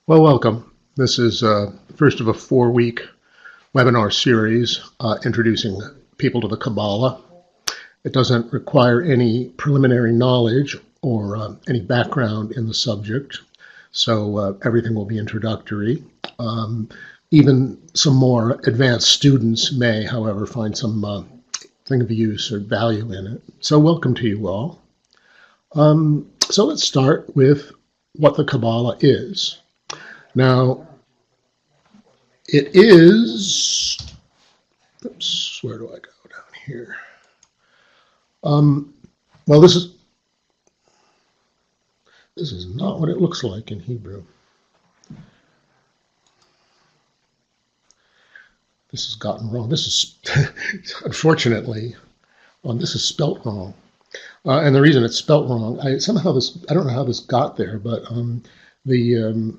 Well, welcome. This is the first of a 4-week webinar series introducing people to the Kabbalah. It doesn't require any preliminary knowledge or any background in the subject, so everything will be introductory. Even some more advanced students may, however, find some thing of use or value in it. So welcome to you all. So let's start with what the Kabbalah is. Now, it is, oops, where do I go down here? Well, this is not what it looks like in Hebrew. This has gotten wrong. This is, unfortunately, this is spelt wrong. And the reason it's spelt wrong, I don't know how this got there, but the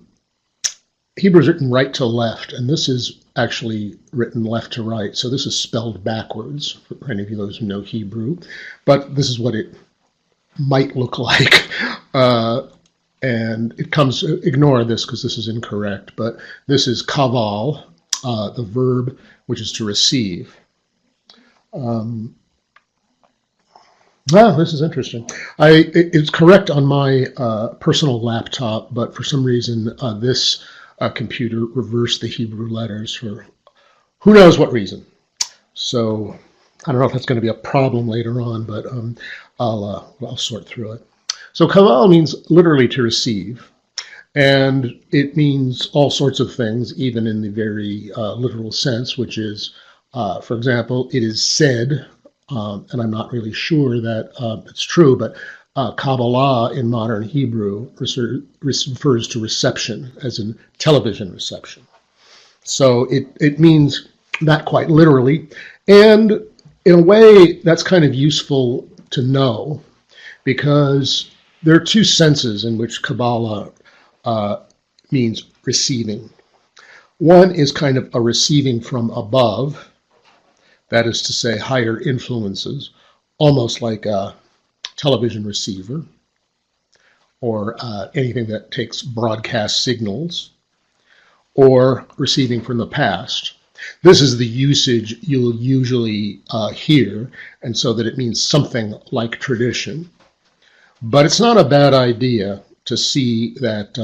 Hebrew is written right to left, and this is actually written left to right. So this is spelled backwards for any of you those who know Hebrew, but this is what it might look like. And it comes, ignore this because this is incorrect, but this is kaval, the verb, which is to receive. This is interesting. It's correct on my personal laptop, but for some reason this computer reversed the Hebrew letters for who knows what reason. So I don't know if that's going to be a problem later on, but I'll sort through it. So kaval means literally to receive, and it means all sorts of things, even in the very literal sense, which is, for example, it is said, and I'm not really sure that it's true, but Kabbalah in modern Hebrew refers to reception, as in television reception. So it means that quite literally. And in a way, that's kind of useful to know because there are two senses in which Kabbalah means receiving. One is kind of a receiving from above, that is to say, higher influences, almost like a television receiver or anything that takes broadcast signals, or receiving from the past. This is the usage you'll usually hear, and so that it means something like tradition. But it's not a bad idea to see that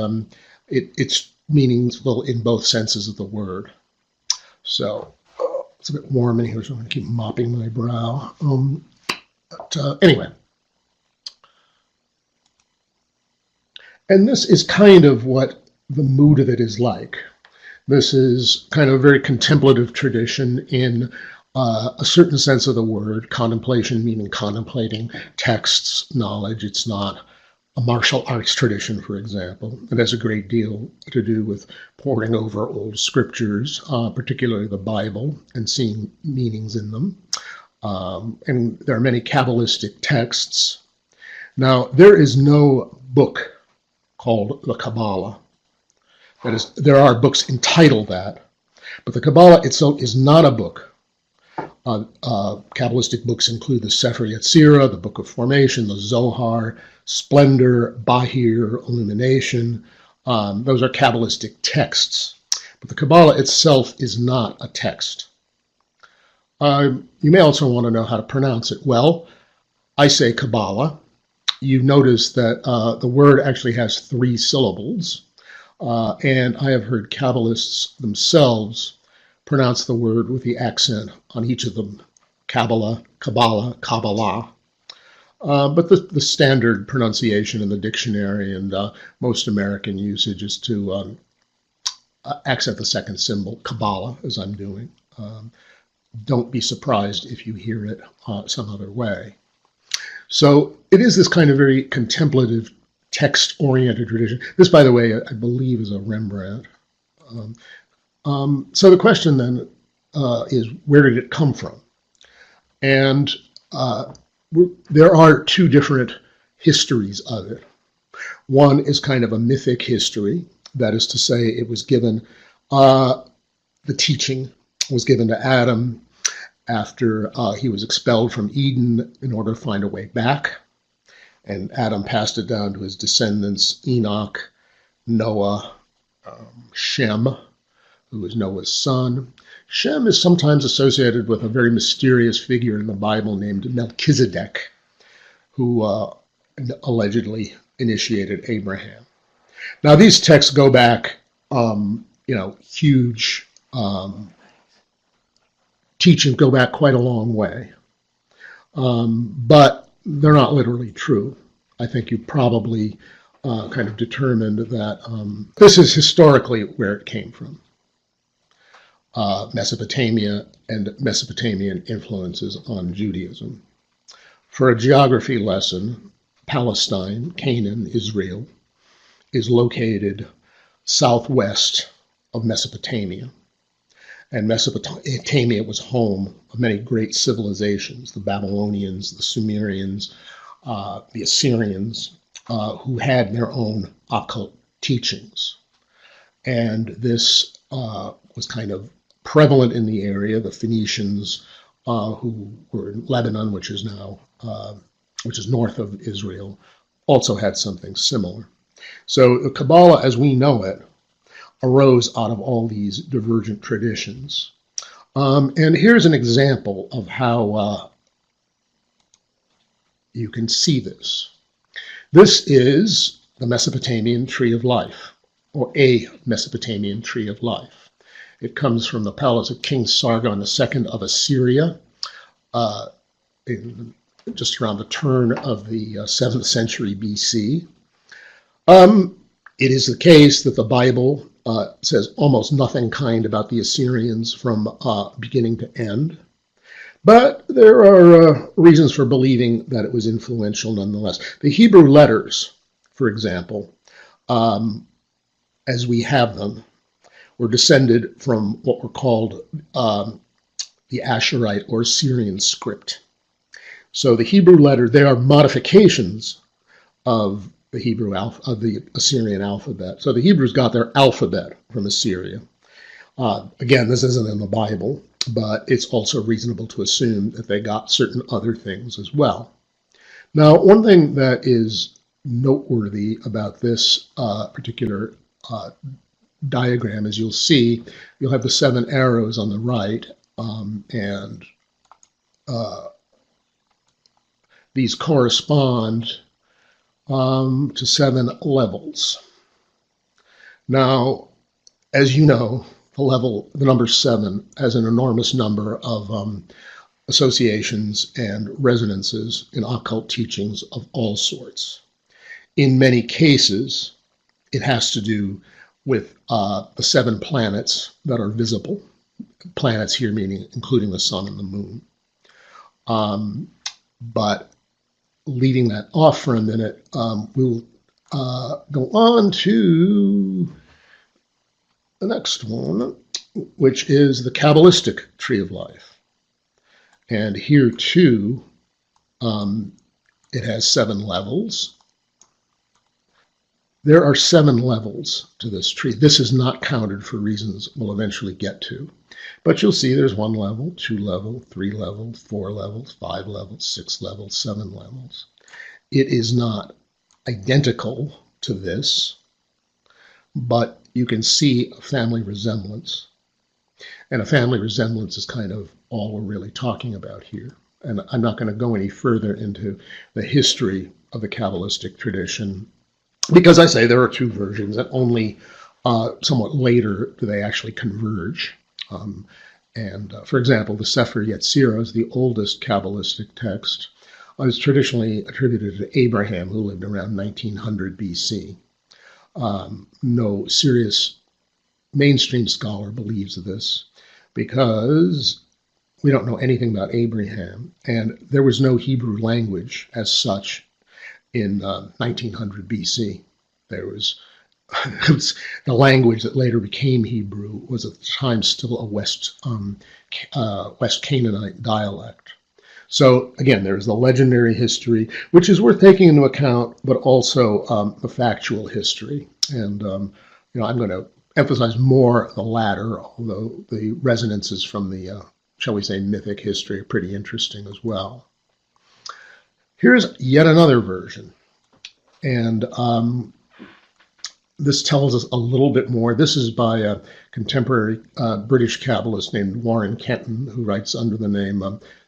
it's meaningful in both senses of the word. So it's a bit warm in here, so I'm going to keep mopping my brow. Anyway. And this is kind of what the mood of it is like. This is kind of a very contemplative tradition in a certain sense of the word, contemplation meaning contemplating texts, knowledge. It's not a martial arts tradition, for example. It has a great deal to do with poring over old scriptures, particularly the Bible, and seeing meanings in them. And there are many Kabbalistic texts. Now, there is no book called the Kabbalah. That is, there are books entitled that, but the Kabbalah itself is not a book. Kabbalistic books include the Sefer Yetzirah, the Book of Formation, the Zohar, Splendor, Bahir, Illumination. Those are Kabbalistic texts, but the Kabbalah itself is not a text. You may also want to know how to pronounce it. Well, I say Kabbalah. You notice that the word actually has 3 syllables, and I have heard Kabbalists themselves pronounce the word with the accent on each of them, Kabbalah, Kabbalah, Kabbalah. But the standard pronunciation in the dictionary and most American usage is to accent the second symbol, Kabbalah, as I'm doing. Don't be surprised if you hear it some other way. So it is this kind of very contemplative, text-oriented tradition. This, by the way, I believe is a Rembrandt. So the question then is, where did it come from? And there are 2 different histories of it. One is kind of a mythic history. That is to say, it was given, the teaching was given to Adam after he was expelled from Eden in order to find a way back. And Adam passed it down to his descendants, Enoch, Noah, Shem, who is Noah's son. Shem is sometimes associated with a very mysterious figure in the Bible named Melchizedek, who allegedly initiated Abraham. Now, these texts go back, huge teachings go back quite a long way, but they're not literally true. I think you probably kind of determined that this is historically where it came from. Mesopotamia and Mesopotamian influences on Judaism. For a geography lesson, Palestine, Canaan, Israel, is located southwest of Mesopotamia. And Mesopotamia was home of many great civilizations, the Babylonians, the Sumerians, the Assyrians, who had their own occult teachings. And this was kind of prevalent in the area. The Phoenicians, who were in Lebanon, which is north of Israel, also had something similar. So the Kabbalah, as we know it, arose out of all these divergent traditions. And here's an example of how you can see this. This is the Mesopotamian tree of life, or a Mesopotamian tree of life. It comes from the palace of King Sargon II of Assyria, just around the turn of the 7th century BC. It is the case that the Bible says almost nothing kind about the Assyrians from beginning to end. But there are reasons for believing that it was influential nonetheless. The Hebrew letters, for example, as we have them, were descended from what were called the Asherite or Assyrian script. So the Hebrew letter, they are modifications of the Hebrew of the Assyrian alphabet. So the Hebrews got their alphabet from Assyria. Again, this isn't in the Bible, but it's also reasonable to assume that they got certain other things as well. Now, one thing that is noteworthy about this particular diagram, as you'll see, you'll have the 7 arrows on the right, and these correspond to 7 levels. Now, as you know, the number 7 has an enormous number of associations and resonances in occult teachings of all sorts. In many cases, it has to do with the 7 planets that are visible. Planets here meaning including the sun and the moon. But leaving that off for a minute, we'll go on to the next one, which is the Kabbalistic tree of life. And here too, it has 7 levels. There are 7 levels to this tree. This is not counted for reasons we'll eventually get to. But you'll see there's 1 level, 2 levels, 3 levels, 4 levels, 5 levels, 6 levels, 7 levels. It is not identical to this, but you can see a family resemblance. And a family resemblance is kind of all we're really talking about here. And I'm not going to go any further into the history of the Kabbalistic tradition, because I say there are 2 versions, and only somewhat later do they actually converge. For example, the Sefer Yetzirah is the oldest Kabbalistic text. Is traditionally attributed to Abraham, who lived around 1900 BC. No serious mainstream scholar believes this because we don't know anything about Abraham, and there was no Hebrew language as such in 1900 BC. There was the language that later became Hebrew was at the time still a West Canaanite dialect. So again, there's the legendary history, which is worth taking into account, but also the factual history. And I'm going to emphasize more the latter, although the resonances from the, shall we say, mythic history are pretty interesting as well. Here's yet another version. And this tells us a little bit more. This is by a contemporary British Kabbalist named Warren Kenton, who writes under the name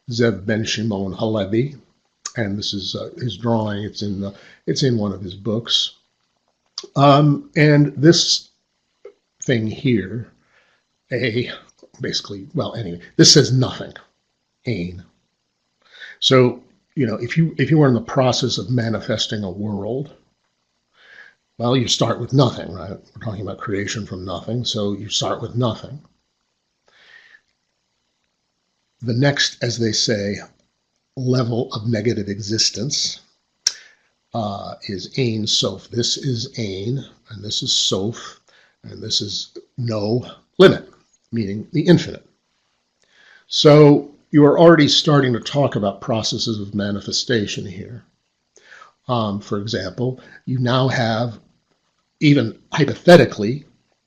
Zev Ben Shimon Halevi, and this is his drawing. It's in one of his books. And this thing here, basically, well, anyway, this says nothing, Ein. So, if you were in the process of manifesting a world, well, you start with nothing, right? We're talking about creation from nothing, so you start with nothing. The next, as they say, level of negative existence is Ein Sof. This is Ein, and this is Sof, and this is no limit, meaning the infinite. So you are already starting to talk about processes of manifestation here. For example, you now have, even hypothetically,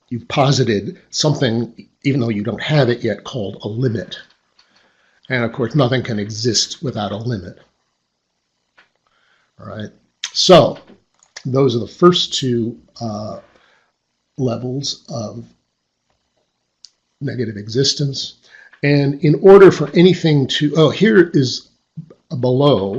you've posited something, even though you don't have it yet, called a limit. And of course, nothing can exist without a limit. All right. So those are the first two levels of negative existence. And in order for anything to, here is below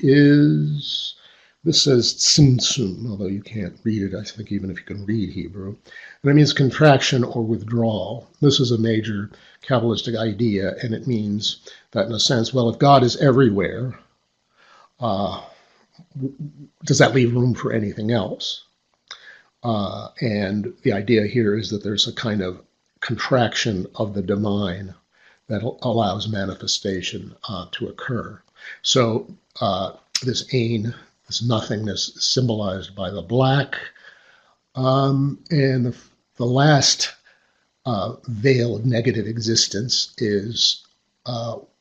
is, this says tzimtzum, although you can't read it, I think, even if you can read Hebrew. And it means contraction or withdrawal. This is a major Kabbalistic idea, and it means that, in a sense, well, if God is everywhere, does that leave room for anything else? And the idea here is that there's a kind of contraction of the divine that allows manifestation to occur. So this Ein, this nothingness, is symbolized by the black, and the last veil of negative existence is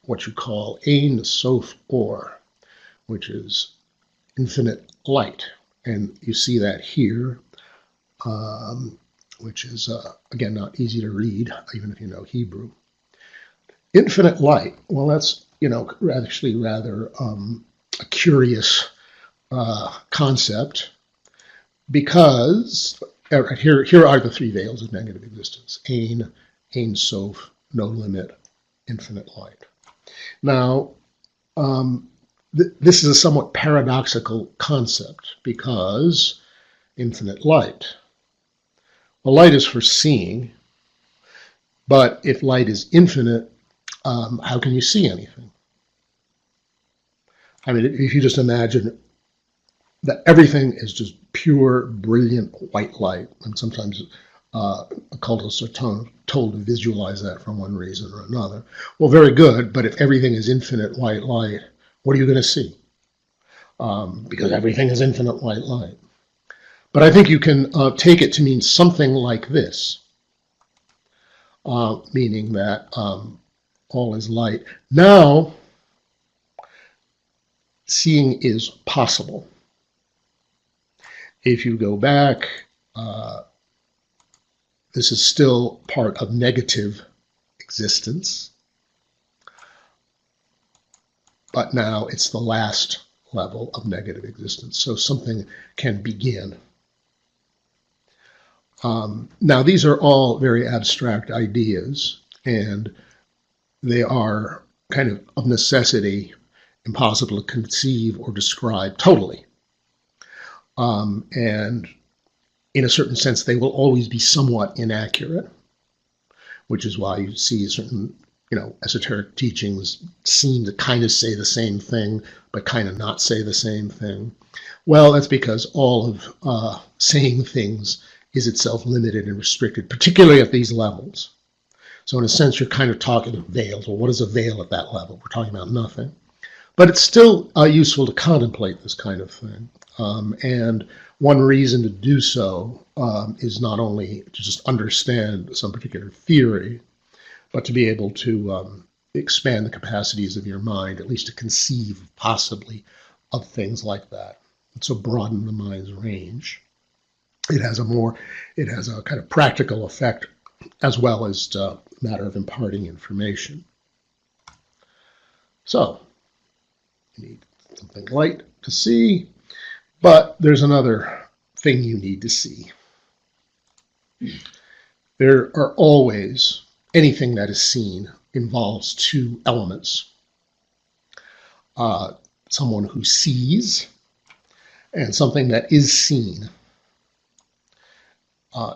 what you call Ein Sof Or, which is infinite light, and you see that here, which is again not easy to read, even if you know Hebrew. Infinite light. Well, that's actually rather a curious concept, because here are the three veils of negative existence: Ein Sof, no limit, infinite light. Now, this is a somewhat paradoxical concept, because infinite light. Well, light is for seeing, but if light is infinite, how can you see anything? I mean, if you just imagine that everything is just pure, brilliant white light, and sometimes occultists are told to visualize that for one reason or another. Well, very good, but if everything is infinite white light, what are you going to see? Because everything is infinite white light. But I think you can take it to mean something like this, meaning that all is light. Now, seeing is possible. If you go back, this is still part of negative existence, but now it's the last level of negative existence. So something can begin. Now, these are all very abstract ideas, and they are kind of necessity impossible to conceive or describe totally. And in a certain sense, they will always be somewhat inaccurate, which is why you see certain, esoteric teachings seem to kind of say the same thing, but kind of not say the same thing. Well, that's because all of saying things is itself limited and restricted, particularly at these levels. So in a sense, you're kind of talking of veils. Well, what is a veil at that level? We're talking about nothing. But it's still useful to contemplate this kind of thing. And one reason to do so is not only to just understand some particular theory, but to be able to expand the capacities of your mind, at least to conceive possibly of things like that. And so broaden the mind's range. It has a kind of practical effect, as well as a matter of imparting information. So, you need something light to see, but there's another thing you need to see. There are always, anything that is seen involves two elements. Someone who sees and something that is seen.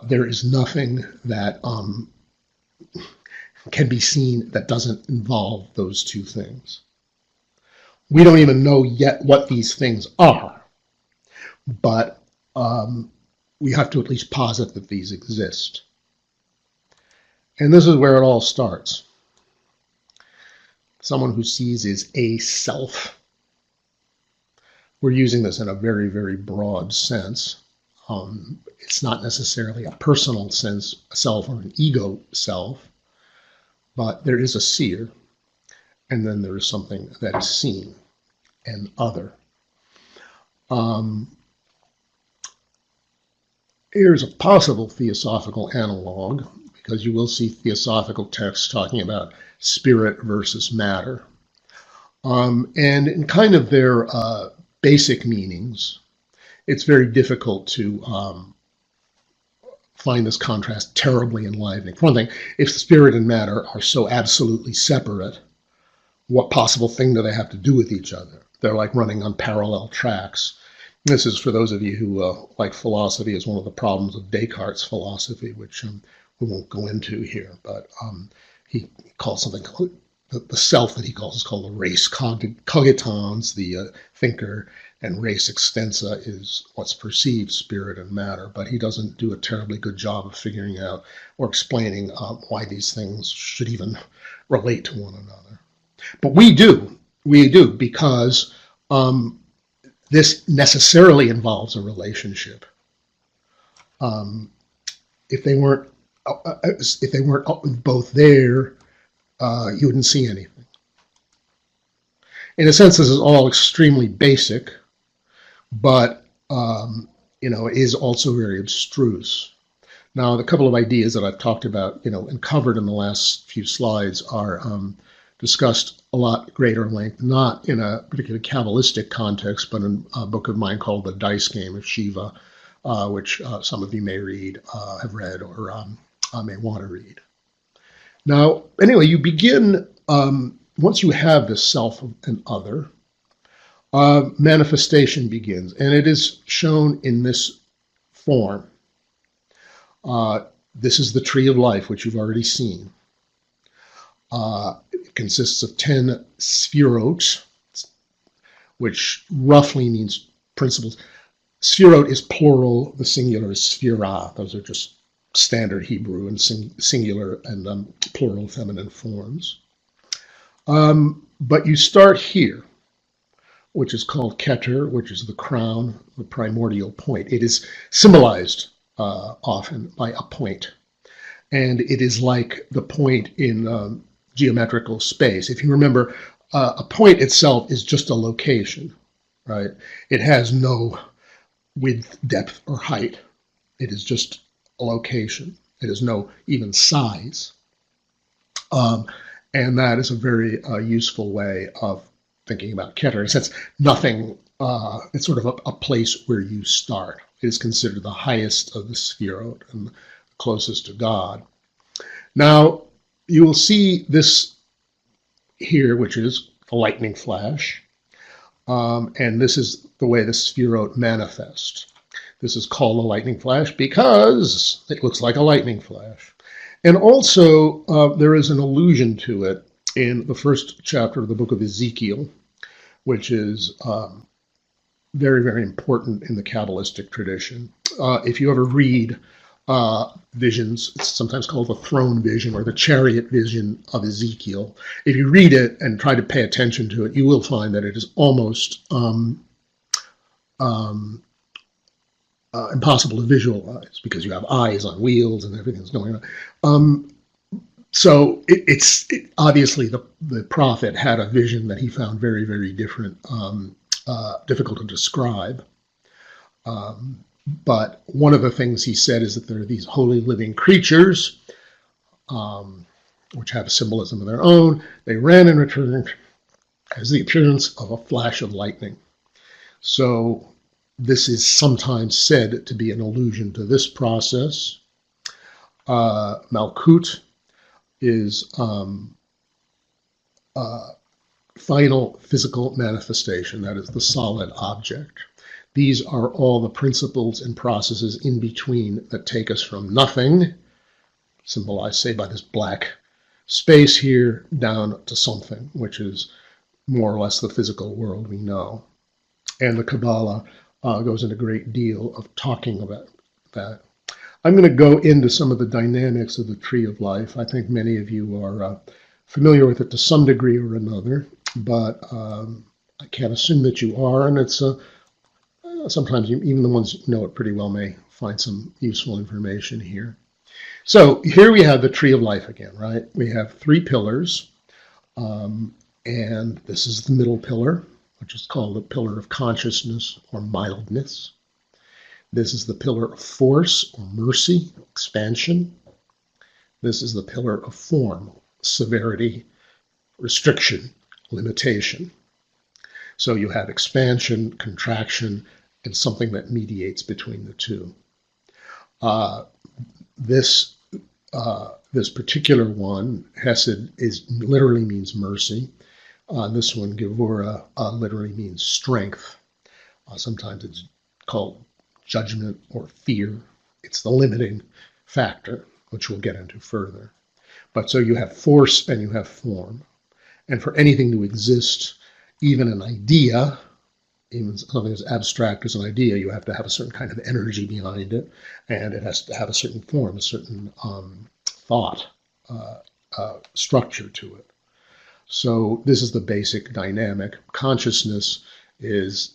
There is nothing that can be seen that doesn't involve those two things. We don't even know yet what these things are, but we have to at least posit that these exist. And this is where it all starts. Someone who sees is a self. We're using this in a very, very broad sense. It's not necessarily a personal sense, a self or an ego self, but there is a seer, and then there is something that is seen, and other. Here's a possible theosophical analog, because you will see theosophical texts talking about spirit versus matter. And in kind of their basic meanings, it's very difficult to find this contrast terribly enlivening. For one thing, if spirit and matter are so absolutely separate, what possible thing do they have to do with each other? They're like running on parallel tracks. This is for those of you who like philosophy is one of the problems of Descartes' philosophy, which we won't go into here, but he calls something, the self that he calls is called the res cogitans, the thinker, and res extensa is what's perceived spirit and matter, but he doesn't do a terribly good job of figuring out or explaining why these things should even relate to one another. But we do because this necessarily involves a relationship. If they weren't both there, you wouldn't see anything. In a sense, this is all extremely basic, but it is also very abstruse. Now, the couple of ideas that I've talked about, and covered in the last few slides are discussed a lot greater length, not in a particular Kabbalistic context, but in a book of mine called The Dice Game of Shiva, which some of you may read, have read, or may want to read. Now, anyway, you begin, once you have this self and other, manifestation begins, and it is shown in this form. This is the tree of life, which you've already seen. It consists of 10 sphirot, which roughly means principles. Sphirot is plural, the singular is sphira. Those are just standard Hebrew and singular and plural feminine forms. But you start here, which is called Keter, which is the crown, the primordial point. It is symbolized often by a point. And it is like the point in geometrical space. If you remember, a point itself is just a location, right? It has no width, depth, or height. It is just a location. It has no even size. And that is a very useful way of thinking about Keter. In a sense, nothing, it's sort of a place where you start. It is considered the highest of the sphirot and closest to God. Now, you will see this here, which is the lightning flash. And this is the way the sphirot manifests. This is called a lightning flash because it looks like a lightning flash. And also, there is an allusion to it in the first chapter of the book of Ezekiel, which is very, very important in the Kabbalistic tradition. If you ever read visions, it's sometimes called the throne vision or the chariot vision of Ezekiel. If you read it and try to pay attention to it, you will find that it is almost impossible to visualize because you have eyes on wheels and everything's going on. So it's obviously the prophet had a vision that he found very, very different, difficult to describe. But one of the things he said is that there are these holy living creatures, which have a symbolism of their own. They ran and returned as the appearance of a flash of lightning. So This is sometimes said to be an allusion to this process. Malkut is final physical manifestation, that is the solid object. These are all the principles and processes in between that take us from nothing, symbolized, say, by this black space here, down to something, which is more or less the physical world we know. And the Kabbalah goes into a great deal of talking about that. I'm going to go into some of the dynamics of the Tree of Life. I think many of you are familiar with it to some degree or another, but I can't assume that you are, and it's sometimes even the ones who know it pretty well may find some useful information here. So here we have the Tree of Life again, right? We have 3 pillars, and this is the middle pillar, which is called the pillar of consciousness or mildness. This is the pillar of force or mercy, expansion. This is the pillar of form, severity, restriction, limitation. So you have expansion, contraction, and something that mediates between the two. This particular one, Hesed, literally means mercy. This one, Gevura, literally means strength. Sometimes it's called judgment or fear. It's the limiting factor, which we'll get into further. But so you have force and you have form. And for anything to exist, even an idea, even something as abstract as an idea, you have to have a certain kind of energy behind it, and it has to have a certain form, a certain thought structure to it. So this is the basic dynamic. Consciousness is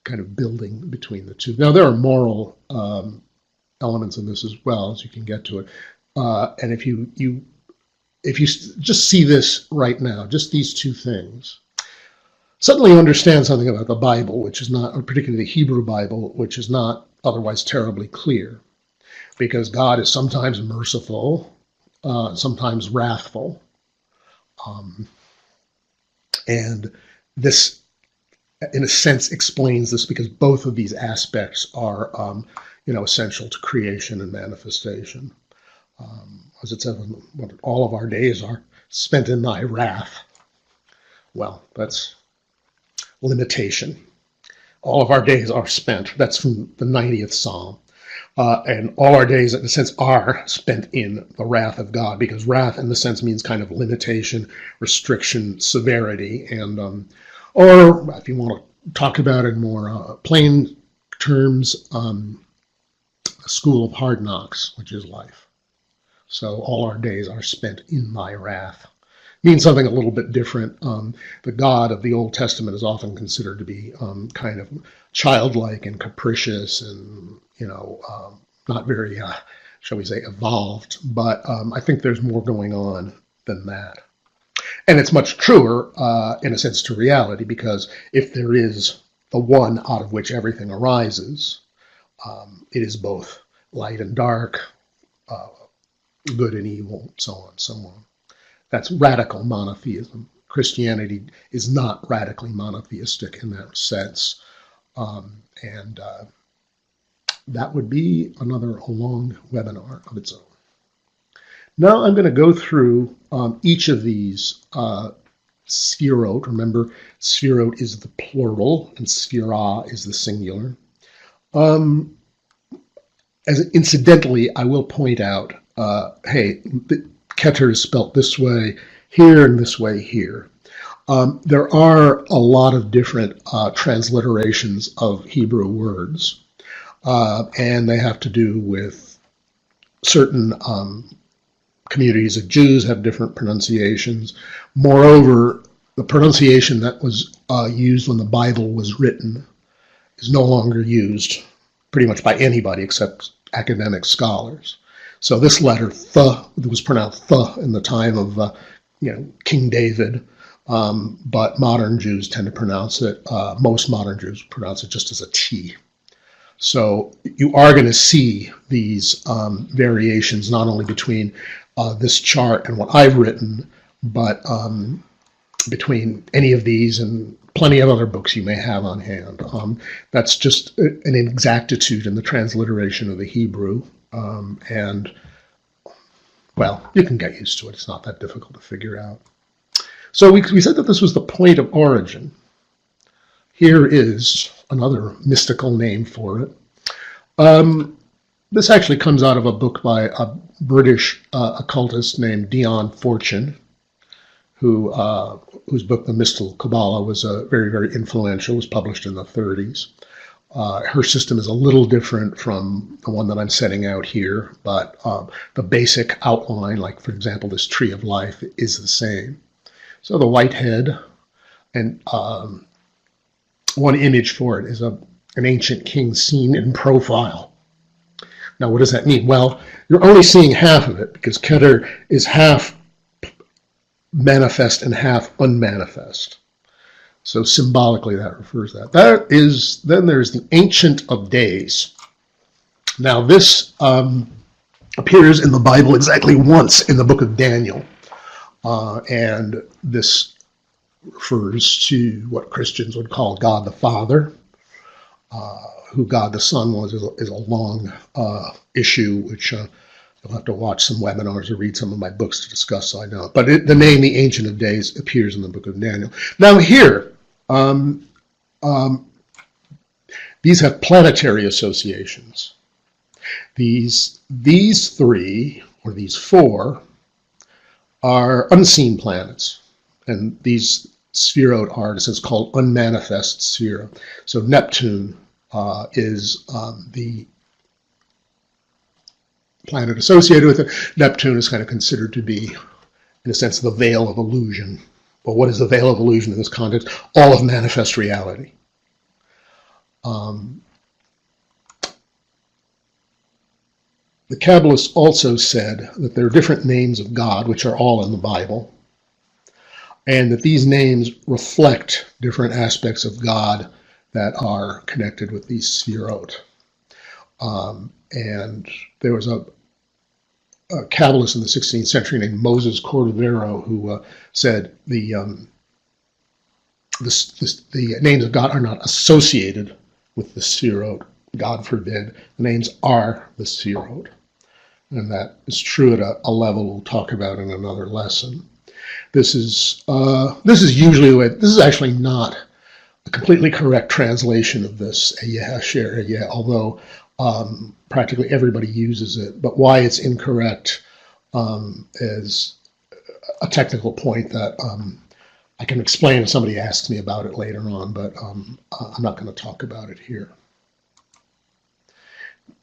kind of building between the two. Now, there are moral elements in this as well, as you can get to it. And if you just see this right now, just these two things, suddenly you understand something about the Bible, which is not, or particularly the Hebrew Bible, which is not otherwise terribly clear. Because God is sometimes merciful, sometimes wrathful. And this, in a sense, explains this, because both of these aspects are, essential to creation and manifestation. As it says, all of our days are spent in thy wrath. Well, that's limitation. All of our days are spent. That's from the 90th Psalm. And all our days, in a sense, are spent in the wrath of God, because wrath, in the sense, means kind of limitation, restriction, severity, and or if you want to talk about it in more plain terms, a school of hard knocks, which is life. So all our days are spent in thy wrath. Means something a little bit different. The God of the Old Testament is often considered to be kind of childlike and capricious and, not very, shall we say, evolved. But I think there's more going on than that. And it's much truer, in a sense, to reality, because if there is the one out of which everything arises, it is both light and dark, good and evil, so on and so on. That's radical monotheism. Christianity is not radically monotheistic in that sense. And that would be another long webinar of its own. Now I'm going to go through each of these sphirot. Remember, sphirot is the plural and sphira is the singular. Incidentally, I will point out, hey, Keter is spelt this way here and this way here. There are a lot of different transliterations of Hebrew words, and they have to do with certain communities of Jews have different pronunciations. Moreover, the pronunciation that was used when the Bible was written is no longer used pretty much by anybody except academic scholars. So this letter, th, was pronounced th in the time of King David, but modern Jews tend to pronounce it, most modern Jews pronounce it just as a T. So you are going to see these variations not only between this chart and what I've written, but between any of these and plenty of other books you may have on hand. That's just an inexactitude in the transliteration of the Hebrew, and well, you can get used to it. It's not that difficult to figure out. So we said that this was the point of origin. Here is another mystical name for it. This actually comes out of a book by a British occultist named Dion Fortune, whose book, The Mystical Kabbalah, was very, very influential. It was published in the 30s. Her system is a little different from the one that I'm setting out here, but the basic outline, like for example, this tree of life, is the same. So the white head, and one image for it is an ancient king seen in profile. Now, what does that mean? Well, you're only seeing half of it because Keter is half manifest and half unmanifest. So symbolically, that refers to that. Then there's the Ancient of Days. Now, this appears in the Bible exactly once in the book of Daniel. And this refers to what Christians would call God the Father. Who God the Son was is a long issue, which you'll have to watch some webinars or read some of my books to discuss, so I know. But the name, the Ancient of Days, appears in the book of Daniel. Now here, these have planetary associations. These three, or these four, are unseen planets. And these spheroid are, as it's called, unmanifest sphere. So Neptune is the planet associated with it. Neptune is kind of considered to be, in a sense, the veil of illusion. Well, what is the veil of illusion in this context? All of manifest reality. The Kabbalists also said that there are different names of God, which are all in the Bible, and that these names reflect different aspects of God that are connected with these sefirot. And there was a Kabbalist in the 16th century named Moses Cordovero who said the names of God are not associated with the sefirot. God forbid. The names are the sefirot. And that is true at a level we'll talk about in another lesson. This is usually the way. This is actually not a completely correct translation of this Ehyeh Asher Ehyeh, although practically everybody uses it. But why it's incorrect is a technical point that I can explain if somebody asks me about it later on, but I'm not going to talk about it here.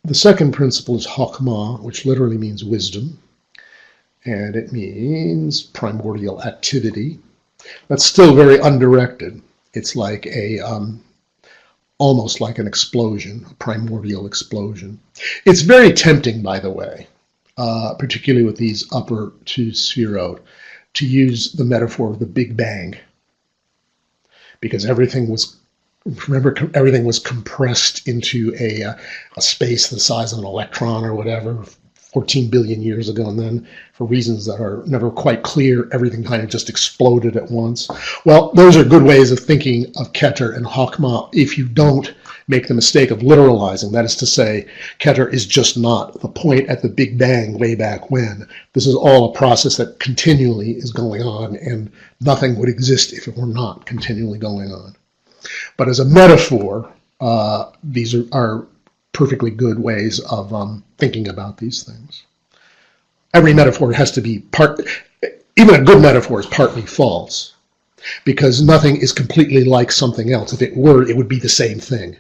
The second principle is Chokhmah, which literally means wisdom, and it means primordial activity. That's still very undirected. It's like almost like an explosion, a primordial explosion. It's very tempting, by the way, particularly with these upper two sefirot, to use the metaphor of the Big Bang, because everything was compressed into a space the size of an electron or whatever, 14 billion years ago, and then for reasons that are never quite clear, everything kind of just exploded at once. Well, those are good ways of thinking of Keter and Chokhmah if you don't make the mistake of literalizing. That is to say, Keter is just not the point at the Big Bang way back when. This is all a process that continually is going on, and nothing would exist if it were not continually going on. But as a metaphor, these are perfectly good ways of thinking about these things. Every metaphor has to be even a good metaphor is partly false, because nothing is completely like something else. If it were, it would be the same thing.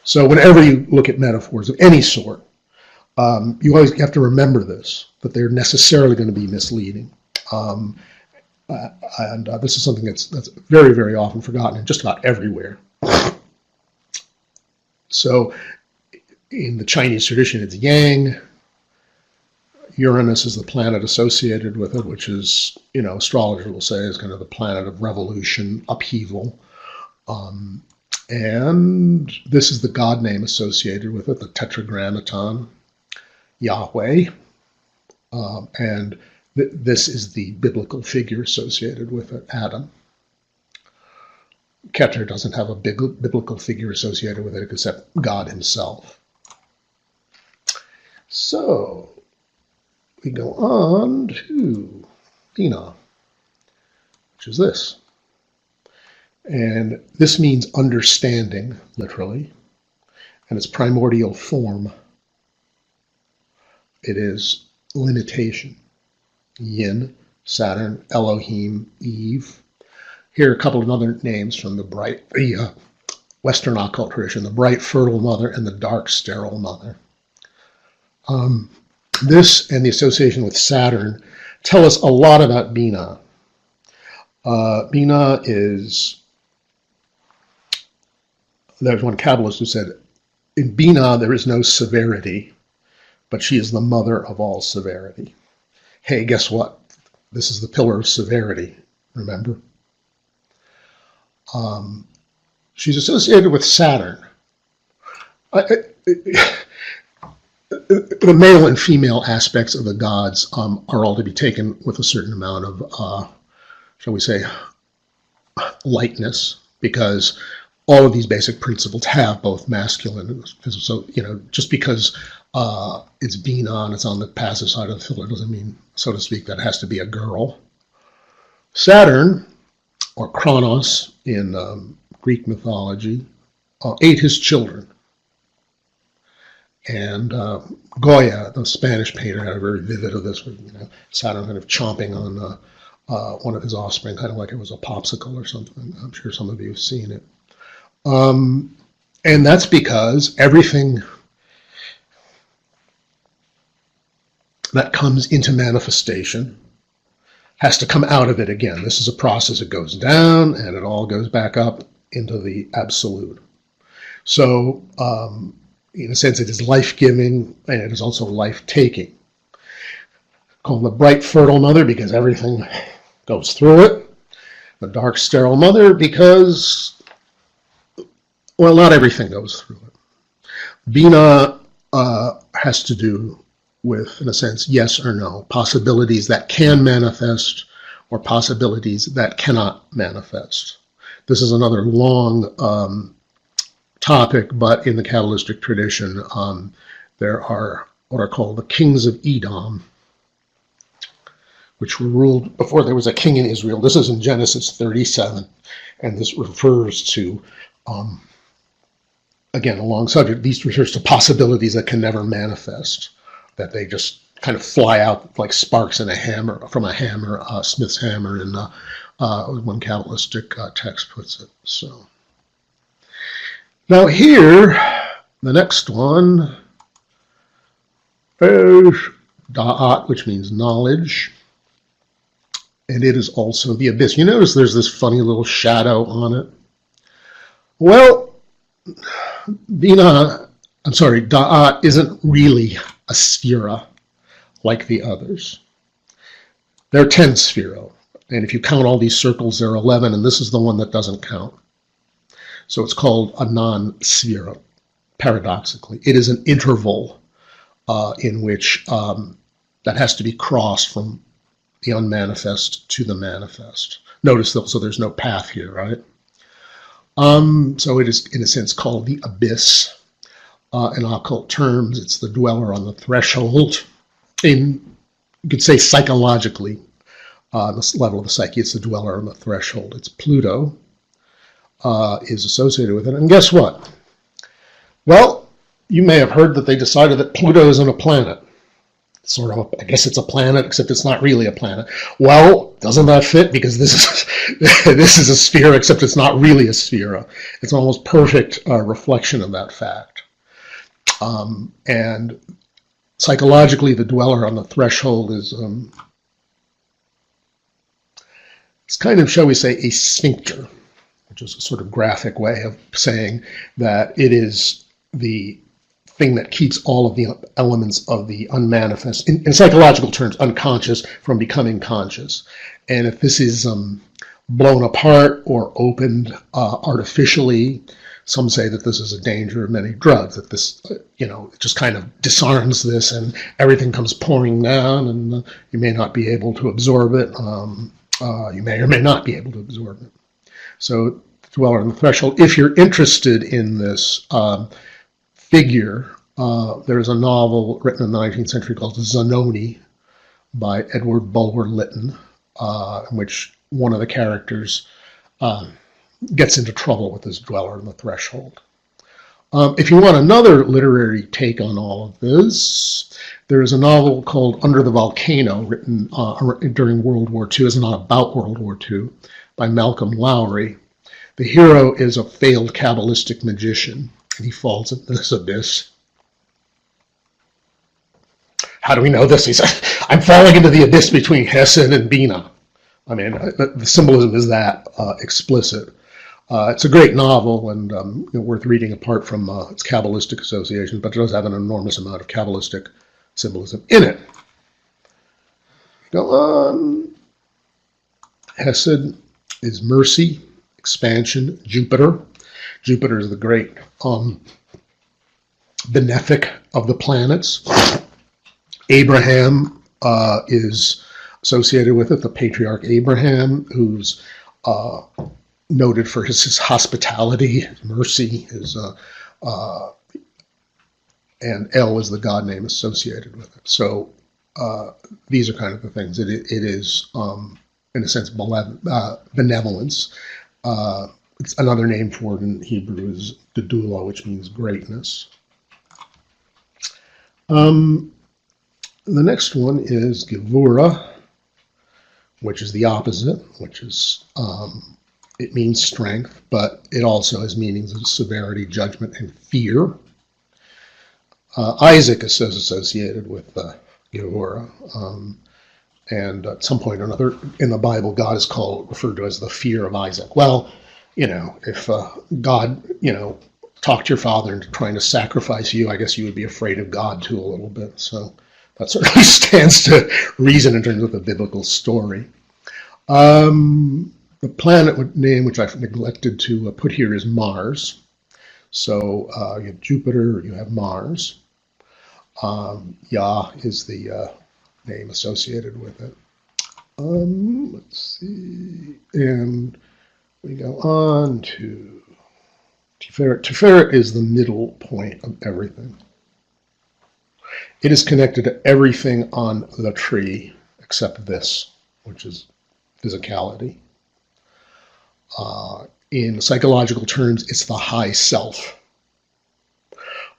So whenever you look at metaphors of any sort, you always have to remember this, that they're necessarily going to be misleading. And this is something that's very, very often forgotten in just about everywhere. So in the Chinese tradition, it's Yang. Uranus is the planet associated with it, which is, astrologers will say is kind of the planet of revolution, upheaval. And this is the god name associated with it, the Tetragrammaton, Yahweh. And this is the biblical figure associated with it, Adam. Keter doesn't have a biblical figure associated with it except God himself. So we go on to Binah, which is this. And this means understanding, literally, and its primordial form, it is limitation. Yin, Saturn, Elohim, Eve. Here are a couple of other names from the Western occult tradition: the bright fertile mother and the dark sterile mother. This and the association with Saturn tell us a lot about Binah. Binah is, there's one Kabbalist who said, in Binah there is no severity, but she is the mother of all severity. Hey, guess what? This is the pillar of severity, remember? She's associated with Saturn. The male and female aspects of the gods are all to be taken with a certain amount of, shall we say, lightness, because all of these basic principles have both masculine and so, just because it's Binah and it's on the passive side of the filler doesn't mean, so to speak, that it has to be a girl. Saturn, or Kronos in Greek mythology, ate his children. And Goya, the Spanish painter, had a very vivid of this, Saturn kind of chomping on one of his offspring, kind of like it was a popsicle or something. I'm sure some of you have seen it. And that's because everything that comes into manifestation has to come out of it again. This is a process. It goes down and it all goes back up into the absolute. So, in a sense, it is life-giving and it is also life-taking. Called the bright fertile mother because everything goes through it. The dark sterile mother because, well, not everything goes through it. Binah has to do with, in a sense, yes or no, possibilities that can manifest or possibilities that cannot manifest. This is another long topic, but in the Kabbalistic tradition, there are what are called the kings of Edom, which were ruled before there was a king in Israel. This is in Genesis 37, and this refers to, again, a long subject, these refers to possibilities that can never manifest, that they just kind of fly out like sparks in a hammer, from a hammer, Smith's hammer, in one Kabbalistic text puts it. So now here, the next one is Da'at, which means knowledge, and it is also the abyss. You notice there's this funny little shadow on it. Well, Da'at isn't really a sphera like the others. There are 10 sphero, and if you count all these circles, there are 11, and this is the one that doesn't count. So it's called a non-sphera, paradoxically. It is an interval in which that has to be crossed from the unmanifest to the manifest. Notice, though, so there's no path here, right? So it is, in a sense, called the abyss. In occult terms, it's the dweller on the threshold. You could say psychologically, this level of the psyche, it's the dweller on the threshold. It's Pluto is associated with it. And guess what? Well, you may have heard that they decided that Pluto isn't a planet. Sort of, I guess it's a planet, except it's not really a planet. Well, doesn't that fit? Because this is a sphere, except it's not really a sphere. It's an almost perfect reflection of that fact. And psychologically, the dweller on the threshold is it's kind of, shall we say, a sphincter, which is a sort of graphic way of saying that it is the thing that keeps all of the elements of the unmanifest, in psychological terms, unconscious, from becoming conscious. And if this is blown apart or opened artificially, some say that this is a danger of many drugs, that this, it just kind of disarms this and everything comes pouring down and you may not be able to absorb it. You may or may not be able to absorb it. So dweller on the threshold. If you're interested in this figure, there's a novel written in the 19th century called Zanoni by Edward Bulwer Lytton, in which one of the characters gets into trouble with this dweller on the threshold. If you want another literary take on all of this, there is a novel called Under the Volcano, written during World War II. It's not about World War II, by Malcolm Lowry. The hero is a failed Kabbalistic magician, and he falls into this abyss. How do we know this? He said, I'm falling into the abyss between Hesed and Bina. I mean, the symbolism is that explicit. It's a great novel and worth reading apart from its Kabbalistic association, but it does have an enormous amount of Kabbalistic symbolism in it. Go on. Hesed is mercy, expansion, Jupiter. Jupiter is the great benefic of the planets. Abraham is associated with it, the patriarch Abraham, who's noted for his hospitality, his mercy, and El is the god name associated with it. So these are kind of the things. It is, in a sense, benevolence. It's another name for it in Hebrew is Gedula, which means greatness. The next one is Gevura, which is the opposite, which is it means strength, but it also has meanings of severity, judgment, and fear. Isaac is associated with Gevura, and at some point or another in the Bible, God is referred to as the fear of Isaac. Well, if God, talked your father into trying to sacrifice you, I guess you would be afraid of God too a little bit. So that certainly stands to reason in terms of the biblical story. The planet name, which I've neglected to put here, is Mars. So you have Jupiter, you have Mars. Yah is the name associated with it. Let's see. And we go on to Tiferet. Tiferet is the middle point of everything. It is connected to everything on the tree except this, which is physicality. In psychological terms, it's the high self.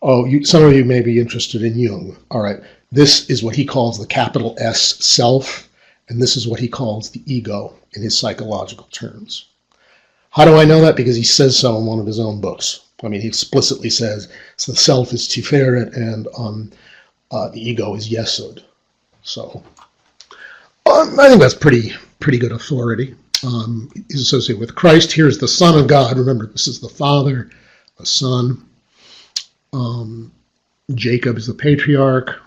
Oh, some of you may be interested in Jung. All right, this is what he calls the capital S self, and this is what he calls the ego in his psychological terms. How do I know that? Because he says so in one of his own books. I mean, he explicitly says so the self is Tiferet and the ego is Yesod. So I think that's pretty good authority. He's associated with Christ. Here's the Son of God. Remember, this is the Father, the Son. Jacob is the patriarch,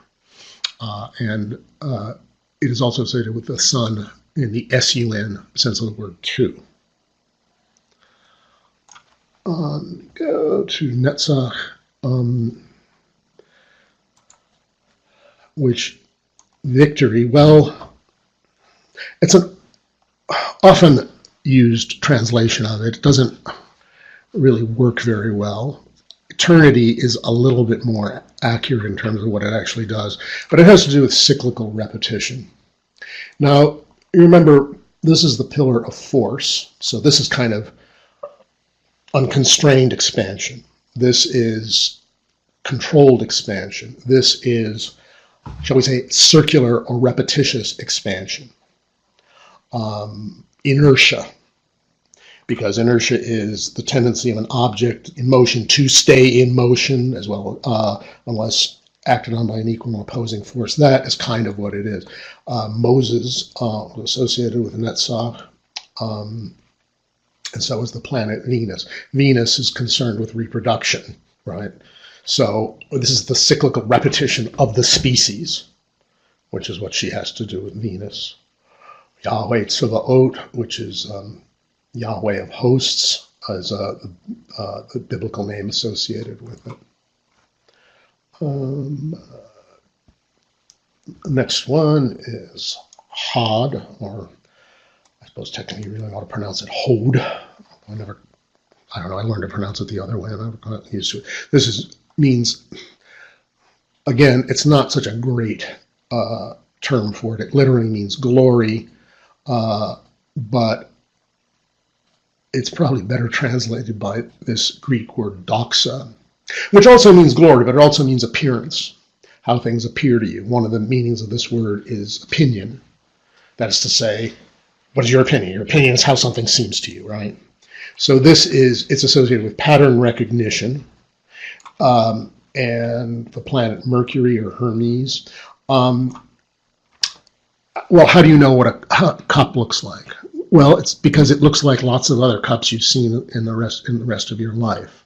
and it is also associated with the Son in the S-U-N sense of the word two. Go to Netzach, which victory, well, it's an often used translation of it. It doesn't really work very well. Eternity is a little bit more accurate in terms of what it actually does, but it has to do with cyclical repetition. Now, you remember, this is the pillar of force, so this is kind of unconstrained expansion. This is controlled expansion. This is, shall we say, circular or repetitious expansion. Inertia, because inertia is the tendency of an object in motion to stay in motion as well, unless acted on by an equal and opposing force. That is kind of what it is. Moses was associated with Netzach, and so is the planet Venus. Venus is concerned with reproduction, right? So this is the cyclical repetition of the species, which is what she has to do with Venus. Yahweh Tzevaot, which is Yahweh of hosts, is the biblical name associated with it. Next one is Hod, or I suppose technically you really ought to pronounce it Hod. I never I don't know, I learned to pronounce it the other way and I've gotten used to it. This means, again, it's not such a great term for it. It literally means glory, but it's probably better translated by this Greek word doxa, which also means glory, but it also means appearance, how things appear to you. One of the meanings of this word is opinion. That is to say, what is your opinion? Your opinion is how something seems to you, right? So it's associated with pattern recognition, and the planet Mercury or Hermes. Well, how do you know what a cup looks like? Well, it's because it looks like lots of other cups you've seen in the rest of your life.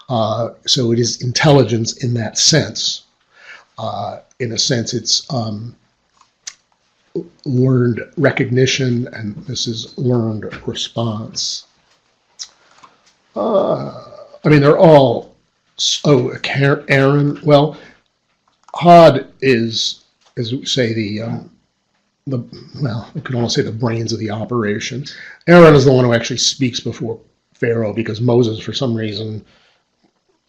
So it is intelligence in that sense. In a sense, it's learned recognition, and this is learned response. I mean, they're all, Aaron, well, Hod is, as we say, well, I could almost say the brains of the operation. Aaron is the one who actually speaks before Pharaoh, because Moses, for some reason,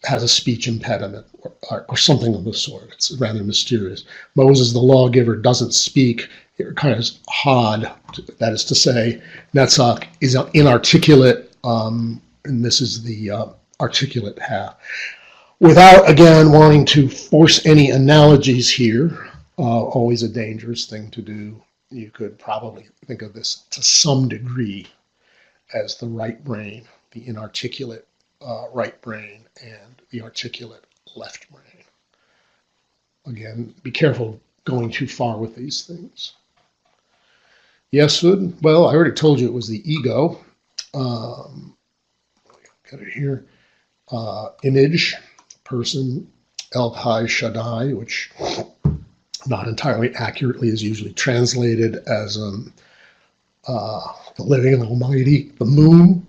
has a speech impediment or something of the sort. It's rather mysterious. Moses, the lawgiver, doesn't speak. It kind of is Hod, that is to say, Netzach is inarticulate, and this is the articulate half. Without, again, wanting to force any analogies here, always a dangerous thing to do, you could probably think of this to some degree as the right brain, the inarticulate right brain, and the articulate left brain. Again, be careful going too far with these things. Yesod, well, I already told you it was the ego. Got it here. Image, person, El Hai Shaddai, which not entirely accurately is usually translated as the living and almighty, the moon.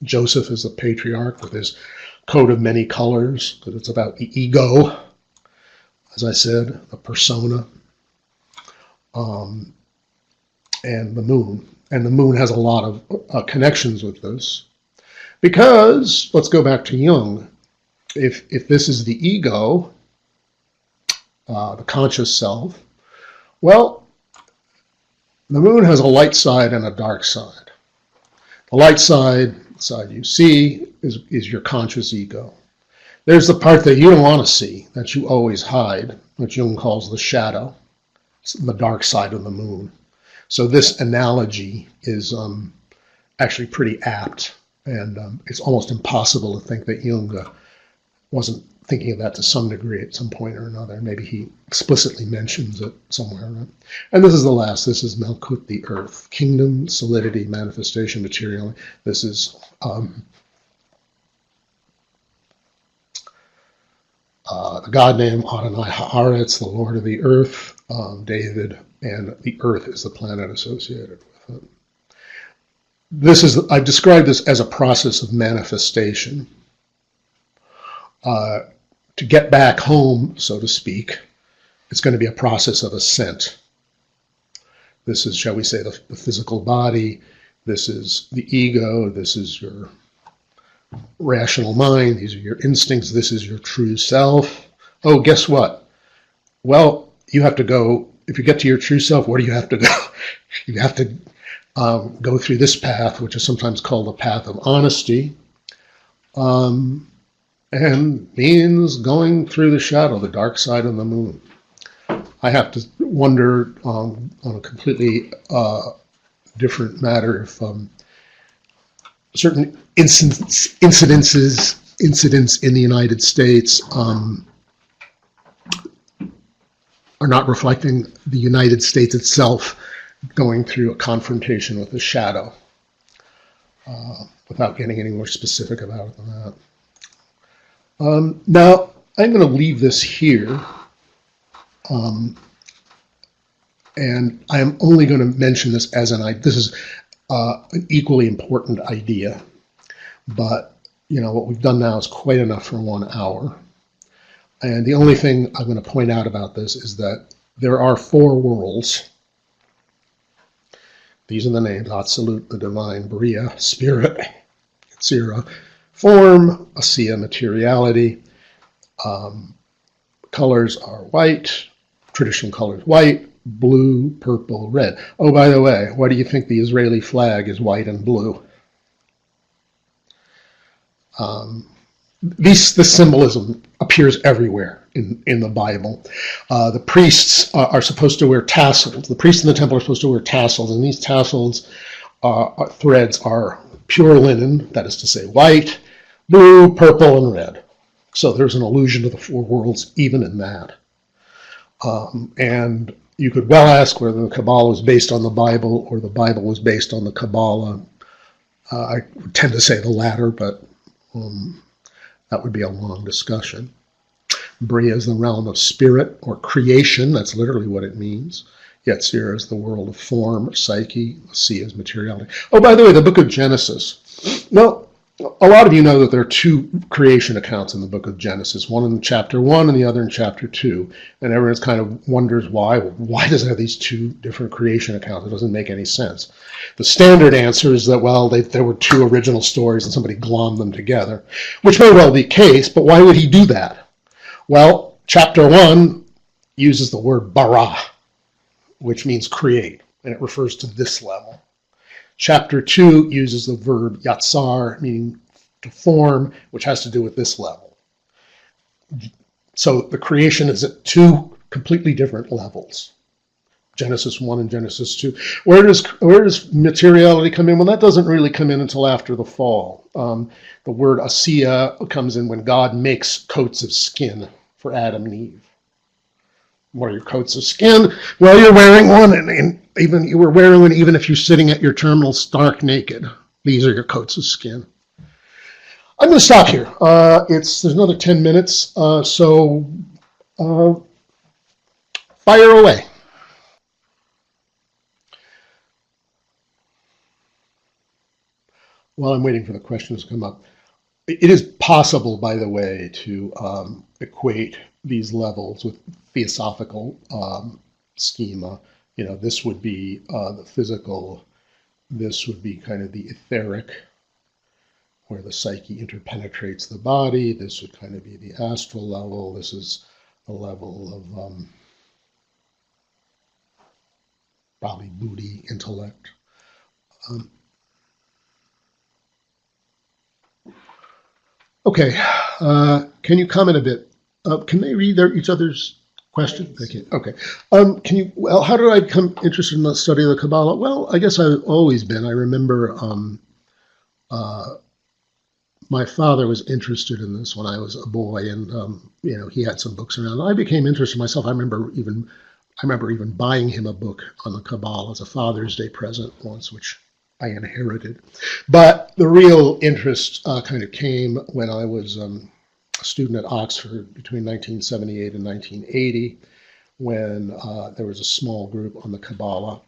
Joseph is the patriarch with his coat of many colors, because it's about the ego, as I said, the persona, and the moon. And the moon has a lot of connections with this, because, let's go back to Jung, if this is the ego, the conscious self, well, the moon has a light side and a dark side. The light side, the side you see, is your conscious ego. There's the part that you don't want to see, that you always hide, which Jung calls the shadow. It's the dark side of the moon. So this analogy is actually pretty apt, and it's almost impossible to think that Jung wasn't thinking of that to some degree at some point or another. Maybe he explicitly mentions it somewhere. Right? And this is the last. This is Malkut, the earth. Kingdom, solidity, manifestation, material. This is the God name, Adonai Haaretz, the Lord of the earth, David, and the earth is the planet associated with it. I've described this as a process of manifestation. To get back home, so to speak, it's going to be a process of ascent. This is, shall we say, the physical body. This is the ego. This is your rational mind. These are your instincts. This is your true self. Oh, guess what? Well, you have to go, if you get to your true self, where do you have to go? You have to go through this path, which is sometimes called the path of honesty. And means going through the shadow, the dark side of the moon. I have to wonder on a completely different matter if certain incidents in the United States are not reflecting the United States itself going through a confrontation with the shadow, without getting any more specific about it than that. Now, I'm going to leave this here, and I am only going to mention this as this is an equally important idea, but, what we've done now is quite enough for 1 hour. And the only thing I'm going to point out about this is that there are 4 worlds. These are the names: Absolute, the divine, Bria, spirit, Sira, form, Asiya, materiality. Colors are white, traditional colors white, blue, purple, red. Oh, by the way, why do you think the Israeli flag is white and blue? This symbolism appears everywhere in the Bible. The priests are supposed to wear tassels. The priests in the temple are supposed to wear tassels, and these tassels threads are pure linen, that is to say white, blue, purple, and red. So there's an allusion to the four worlds even in that. And you could well ask whether the Kabbalah was based on the Bible or the Bible was based on the Kabbalah. I would tend to say the latter, but that would be a long discussion. Bria is the realm of spirit or creation. That's literally what it means. Yetzirah is the world of form, psyche. Asiya is materiality. Oh, by the way, the book of Genesis. Well, a lot of you know that there are two creation accounts in the book of Genesis, one in chapter 1 and the other in chapter 2. And everyone kind of wonders why. Why does it have these two different creation accounts? It doesn't make any sense. The standard answer is that, well, there were two original stories and somebody glommed them together, which may well be the case, but why would he do that? Well, chapter 1 uses the word bara, which means create, and it refers to this level. Chapter 2 uses the verb yatsar, meaning to form, which has to do with this level. So the creation is at two completely different levels. Genesis 1 and Genesis 2. Where does materiality come in? Well, that doesn't really come in until after the fall. The word asiya comes in when God makes coats of skin for Adam and Eve. What are your coats of skin? Well, you're wearing one, and even you were wearing one even if you're sitting at your terminal stark naked. These are your coats of skin. I'm going to stop here. There's another 10 minutes, so fire away. While I'm waiting for the questions to come up, it is possible, by the way, to equate these levels with theosophical schema. You know, this would be the physical, this would be kind of the etheric, where the psyche interpenetrates the body, this would kind of be the astral level, this is the level of probably buddhi, intellect. Okay, can you comment a bit? Can they read each other's question? They can. Okay. How did I become interested in the study of the Kabbalah? Well, I guess I've always been. I remember my father was interested in this when I was a boy, and he had some books around. I became interested myself. I remember even buying him a book on the Kabbalah as a Father's Day present once, which I inherited. But the real interest kind of came when I was a student at Oxford between 1978 and 1980, when there was a small group on the Kabbalah.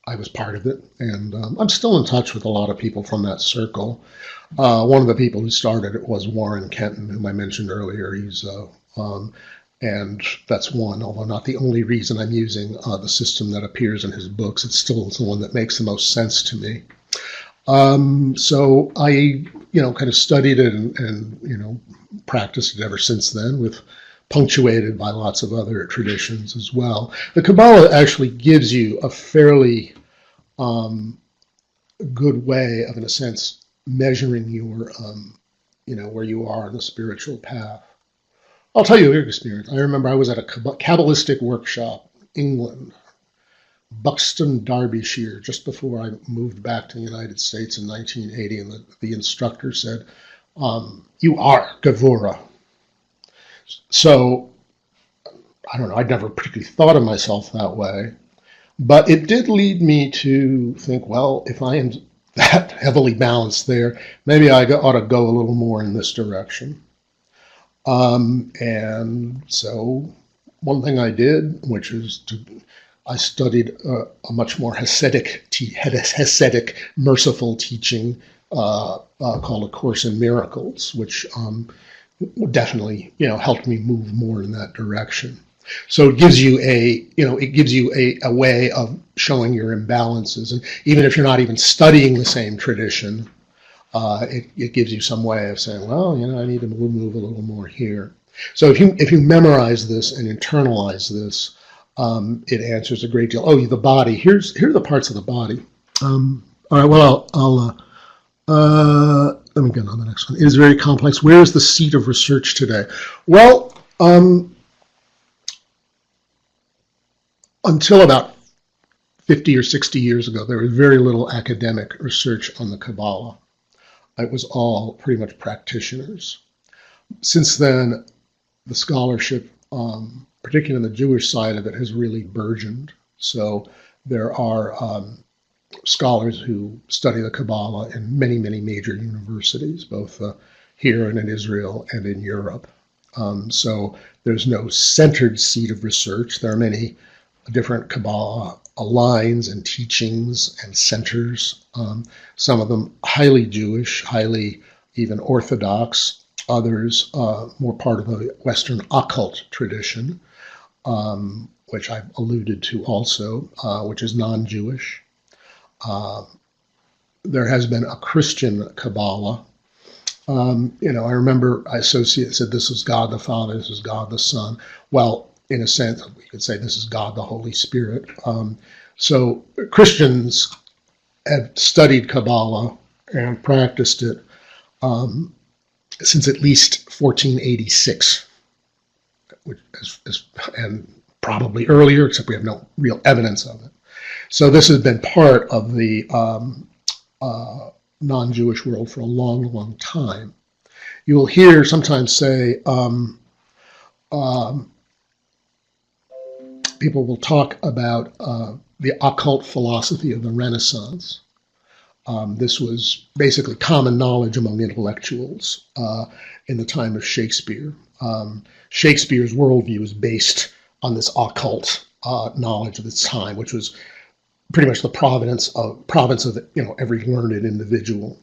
I was part of it, and I'm still in touch with a lot of people from that circle. One of the people who started it was Warren Kenton, whom I mentioned earlier. And that's one, although not the only reason I'm using the system that appears in his books. It's still the one that makes the most sense to me. So I, kind of studied it and practiced it ever since then, with punctuated by lots of other traditions as well. The Kabbalah actually gives you a fairly good way of, in a sense, measuring your, where you are on the spiritual path. I'll tell you a weird experience. I remember I was at a Kabbalistic workshop, England, Buxton, Derbyshire, just before I moved back to the United States in 1980, and the instructor said, "You are Gevura." So, I don't know, I'd never particularly thought of myself that way, but it did lead me to think, well, if I am that heavily balanced there, maybe I ought to go a little more in this direction. And so one thing I did, which is I studied a much more Hasidic, merciful teaching called A Course in Miracles, which definitely, helped me move more in that direction. So it gives you a way of showing your imbalances, and even if you're not even studying the same tradition, it gives you some way of saying, well, I need to move a little more here. So if you memorize this and internalize this, it answers a great deal. Oh, the body. Here are the parts of the body. All right. Well, let me get on the next one. It is very complex. Where is the seat of research today? Well, until about 50 or 60 years ago, there was very little academic research on the Kabbalah. It was all pretty much practitioners. Since then, the scholarship, particularly on the Jewish side of it, has really burgeoned. So there are scholars who study the Kabbalah in many, many major universities, both here and in Israel and in Europe. So there's no centered seat of research. There are many different Kabbalah lines and teachings and centers, some of them highly Jewish, highly even Orthodox, others more part of the Western occult tradition, which I've alluded to also, which is non-Jewish. There has been a Christian Kabbalah. I remember I said this is God the Father, this is God the Son. Well, in a sense, we could say this is God the Holy Spirit. So Christians have studied Kabbalah and practiced it since at least 1486, and probably earlier, except we have no real evidence of it. So this has been part of the non-Jewish world for a long, long time. You will hear sometimes say, people will talk about the occult philosophy of the Renaissance. This was basically common knowledge among intellectuals in the time of Shakespeare. Shakespeare's worldview is based on this occult knowledge of its time, which was pretty much the province of every learned individual.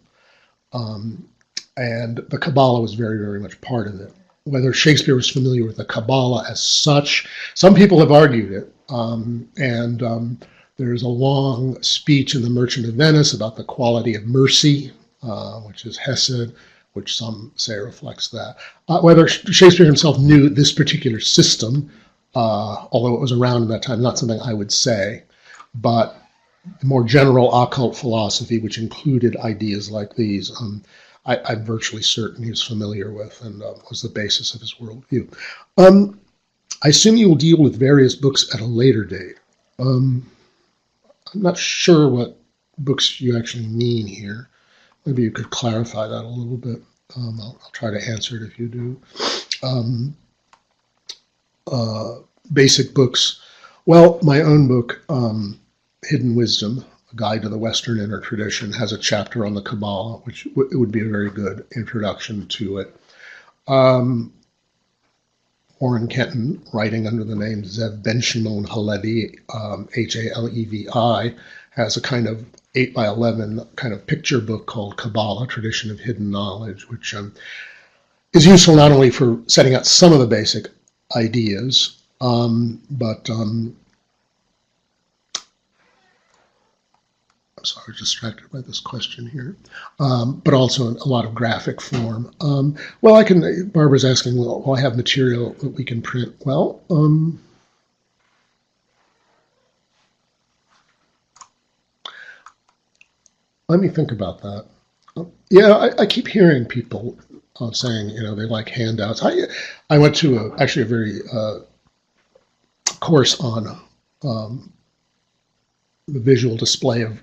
And the Kabbalah was very, very much part of it. Whether Shakespeare was familiar with the Kabbalah as such, some people have argued it. There's a long speech in The Merchant of Venice about the quality of mercy, which is Hesed, which some say reflects that. Whether Shakespeare himself knew this particular system, although it was around in that time, not something I would say, but the more general occult philosophy, which included ideas like these, I'm virtually certain he was familiar with and was the basis of his worldview. I assume you will deal with various books at a later date. I'm not sure what books you actually mean here. Maybe you could clarify that a little bit. I'll try to answer it if you do. Basic books. Well, my own book, Hidden Wisdom, A Guide to the Western Inner Tradition, has a chapter on the Kabbalah, which it would be a very good introduction to it. Warren Kenton, writing under the name Zev Ben Shimon Halevi, Halevi, has a kind of 8x11 kind of picture book called Kabbalah, Tradition of Hidden Knowledge, which is useful not only for setting out some of the basic ideas, but so I was distracted by this question here, but also in a lot of graphic form. Barbara's asking, well, I have material that we can print. Well, let me think about that. I keep hearing people saying, they like handouts. I went to a very course on the visual display of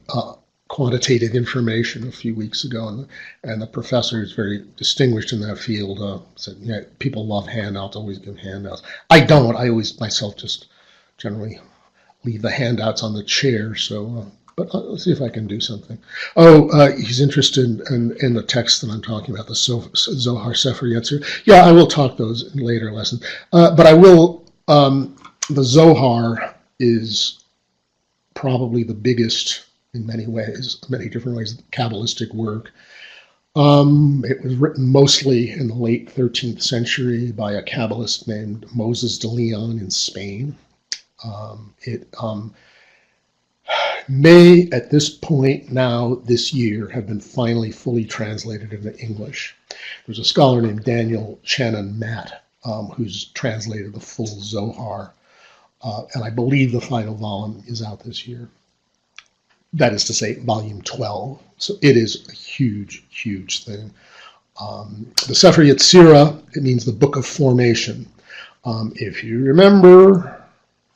quantitative information a few weeks ago, and the professor is very distinguished in that field. Said, people love handouts, always give handouts. I don't. I always myself just generally leave the handouts on the chair. So, but let's see if I can do something. He's interested in the text that I'm talking about, the Zohar Sefer Yetzir. Yeah, I will talk those in later lessons. But I will. The Zohar is probably the biggest, in many different ways, Kabbalistic work It was written mostly in the late 13th century by a Kabbalist named Moses de Leon in Spain. It may, at this point now, this year, have been finally fully translated into English. There's a scholar named Daniel Channon Matt who's translated the full Zohar, and I believe the final volume is out this year. That is to say, volume 12. So it is a huge, huge thing. The Sefer Yetzirah, it means the Book of Formation. If you remember,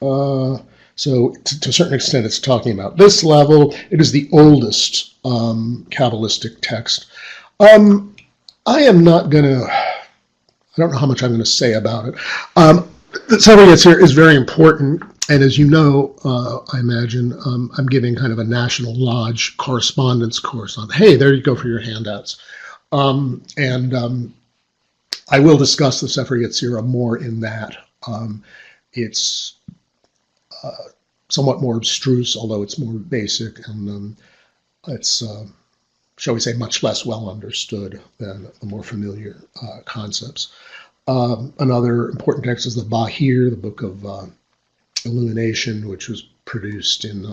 so to a certain extent, it's talking about this level. It is the oldest Kabbalistic text. I am not going to, I don't know how much I'm going to say about it. The Sefer Yetzirah is very important. And as you know, I imagine, I'm giving kind of a National Lodge correspondence course on, hey, there you go for your handouts. I will discuss the Sefer Yetzirah more in that. It's somewhat more abstruse, although it's more basic, and it's, shall we say, much less well understood than the more familiar concepts. Another important text is the Bahir, the Book of Illumination, which was produced in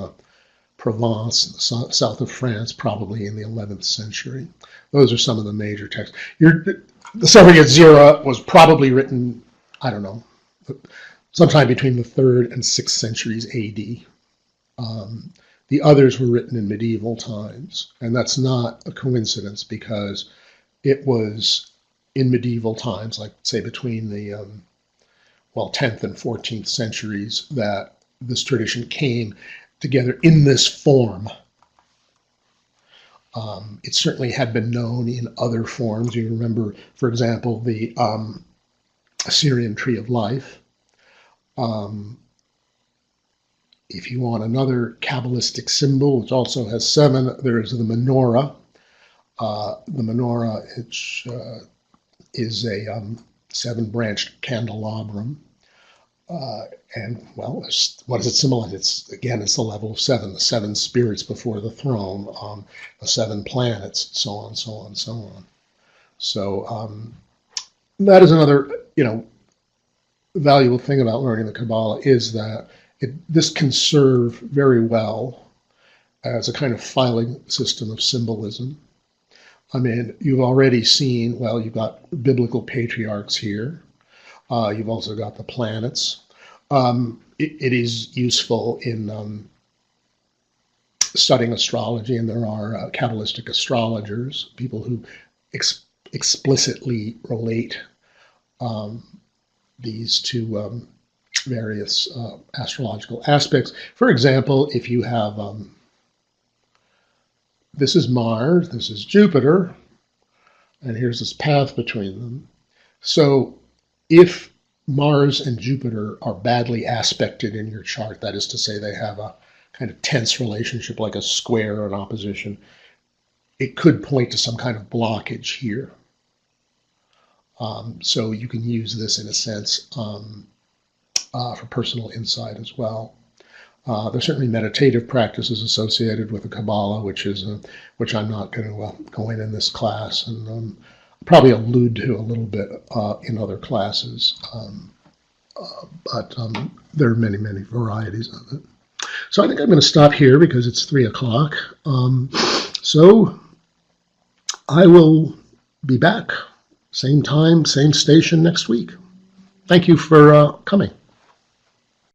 Provence, in the south of France, probably in the 11th century. Those are some of the major texts. The Sefer Yetzirah was probably written, I don't know, sometime between the 3rd and 6th centuries AD. The others were written in medieval times, and that's not a coincidence because it was in medieval times, like say between the 10th and 14th centuries, that this tradition came together in this form. It certainly had been known in other forms. You remember, for example, the Assyrian Tree of Life. If you want another Kabbalistic symbol, which also has 7, there is the menorah. The menorah is a 7-branched candelabrum. And, well, what does it symbolize? It's the level of 7, the 7 spirits before the throne, the 7 planets, so on, so on, so on. So that is another, valuable thing about learning the Kabbalah, is that this can serve very well as a kind of filing system of symbolism. I mean, you've already seen, well, you've got biblical patriarchs here. You've also got the planets. It is useful in studying astrology, and there are Kabbalistic astrologers, people who explicitly relate these to various astrological aspects. For example, if you have, this is Mars, this is Jupiter, and here's this path between them. So if Mars and Jupiter are badly aspected in your chart, that is to say they have a kind of tense relationship like a square or an opposition, it could point to some kind of blockage here. So you can use this in a sense for personal insight as well. There's certainly meditative practices associated with the Kabbalah, which I'm not going to go in this class, and probably allude to a little bit in other classes. But there are many, many varieties of it. So I think I'm going to stop here because it's 3 o'clock. So I will be back, same time, same station next week. Thank you for coming.